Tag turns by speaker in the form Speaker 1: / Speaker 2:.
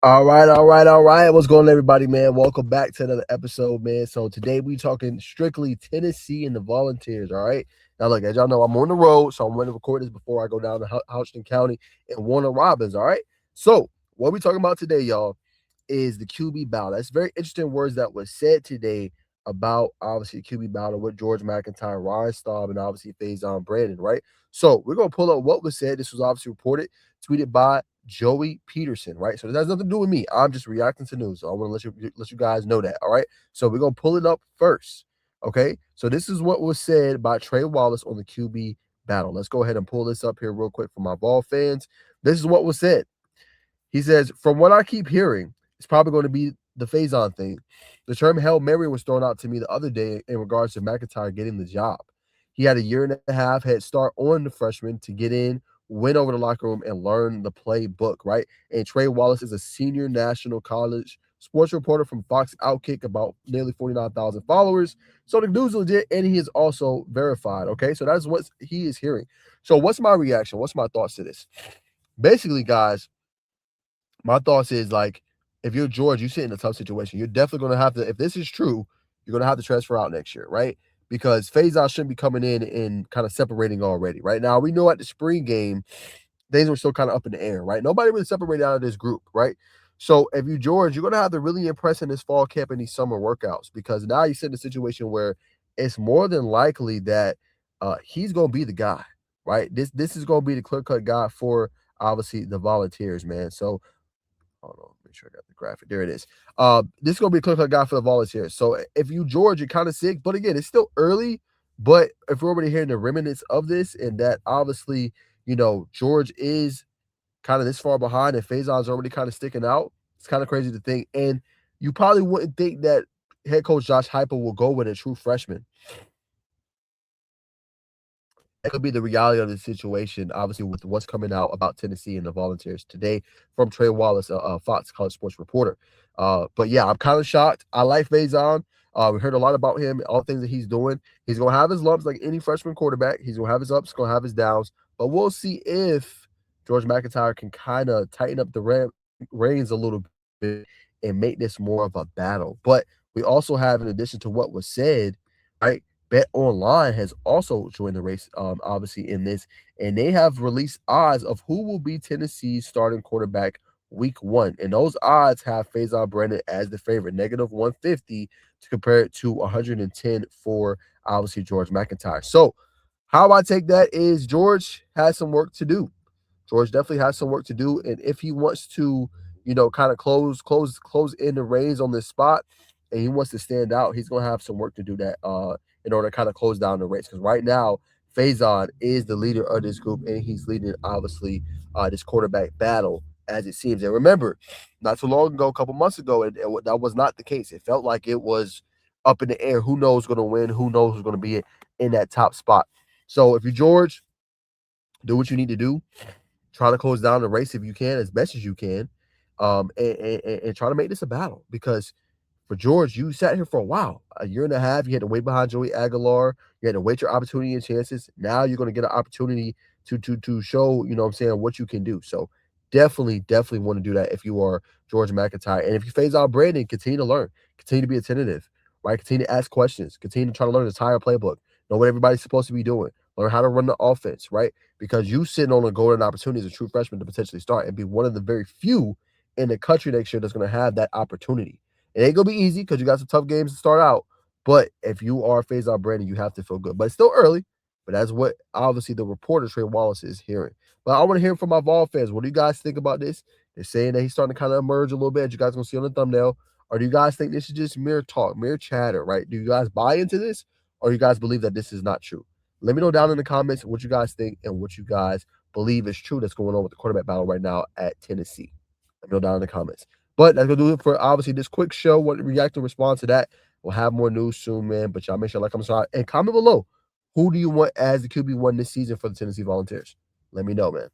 Speaker 1: All right. What's going on, everybody, man? Welcome back to another episode, man. So today we talking strictly Tennessee and the Volunteers, all right? Now, look, as y'all know, I'm on the road, so I'm going to record this before I go down to Houston County and Warner Robins, all right? So what we talking about today, y'all, is the QB battle. That's very interesting words that was said today about, obviously, the QB battle with George MacIntyre, Ryan Staub, and obviously Faizon Brandon, right? So we're going to pull up what was said. This was obviously reported, tweeted by Joey Peterson, right? So it has nothing to do with me. I'm just reacting to news. So I want to let you guys know that. All right. So we're gonna pull it up first. Okay. So this is what was said by Trey Wallace on the QB battle. Let's go ahead and pull this up here real quick for my Vol fans. This is what was said. He says, from what I keep hearing, it's probably going to be the Faizon thing. The term Hail Mary was thrown out to me the other day in regards to MacIntyre getting the job. He had a year and a half head start on the freshman to get in, win over the locker room, and learn the playbook, right? And Trey Wallace is a senior national college sports reporter from Fox Outkick, about nearly 49,000 followers. So the dude's legit, and he is also verified, okay? So that's what he is hearing. So what's my reaction? What's my thoughts to this? Basically, guys, my thoughts is like, if you're George, you sit in a tough situation. You're definitely going to have to, if this is true, you're going to have to transfer out next year, right? Because Faizon shouldn't be coming in and kind of separating already, right? Now, we know at the spring game, things were still kind of up in the air, right? Nobody really separated out of this group, right? So if you George, you're going to have to really impress in this fall camp and these summer workouts, because now you sit in a situation where it's more than likely that he's going to be the guy, right? This is going to be the clear-cut guy for, obviously, the Volunteers, man. So hold on, make sure I got the graphic. There it is. This is gonna be a clear-cut guy for the Volunteers. So if you George, you're kind of sick, but again, it's still early. But if we're already hearing the remnants of this, and that obviously, George is kind of this far behind, and Faizon's already kind of sticking out, it's kind of crazy to think. And you probably wouldn't think that head coach Josh Heupel will go with a true freshman. That could be the reality of the situation, obviously, with what's coming out about Tennessee and the Volunteers today from Trey Wallace, a Fox College sports reporter. But yeah, I'm kind of shocked. I like Faizon. We heard a lot about him, all the things that he's doing. He's going to have his lumps like any freshman quarterback. He's going to have his ups, going to have his downs. But we'll see if George MacIntyre can kind of tighten up the reins a little bit and make this more of a battle. But we also have, in addition to what was said, right, Bet Online has also joined the race, obviously, in this, and they have released odds of who will be Tennessee's starting quarterback week 1. And those odds have Faizon Brandon as the favorite, -150, to compare it to 110 for, obviously, George MacIntyre. So how I take that is George has some work to do. George definitely has some work to do. And if he wants to, kind of close in the reins on this spot, and he wants to stand out, he's going to have some work to do that in order to kind of close down the race. Because right now, Faizon is the leader of this group, and he's leading, obviously, this quarterback battle, as it seems. And remember, not too long ago, a couple months ago, that was not the case. It felt like it was up in the air. Who knows who's going to win? Who knows who's going to be in that top spot? So if you're George, do what you need to do. Try to close down the race if you can, as best as you can, and try to make this a battle. Because for George, you sat here for a while, a year and a half. You had to wait behind Joey Aguilar. You had to wait your opportunity and chances. Now you're going to get an opportunity to show, what you can do. So definitely want to do that if you are George MacIntyre. And if you Faizon Brandon, continue to learn. Continue to be attentive, right? Continue to ask questions. Continue to try to learn the entire playbook. Know what everybody's supposed to be doing. Learn how to run the offense, right? Because you sitting on a golden opportunity as a true freshman to potentially start and be one of the very few in the country next year that's going to have that opportunity. It ain't going to be easy because you got some tough games to start out. But if you are Faizon Brandon, you have to feel good. But it's still early. But that's what, obviously, the reporter, Trey Wallace, is hearing. But I want to hear from my Vol fans. What do you guys think about this? They're saying that he's starting to kind of emerge a little bit. You guys going to see on the thumbnail. Or do you guys think this is just mere talk, mere chatter, right? Do you guys buy into this? Or you guys believe that this is not true? Let me know down in the comments what you guys think and what you guys believe is true that's going on with the quarterback battle right now at Tennessee. Let me know down in the comments. But that's going to do it for, obviously, this quick show. What react and respond to that. We'll have more news soon, man. But y'all make sure to like, comment, subscribe, and comment below. Who do you want as the QB1 this season for the Tennessee Volunteers? Let me know, man.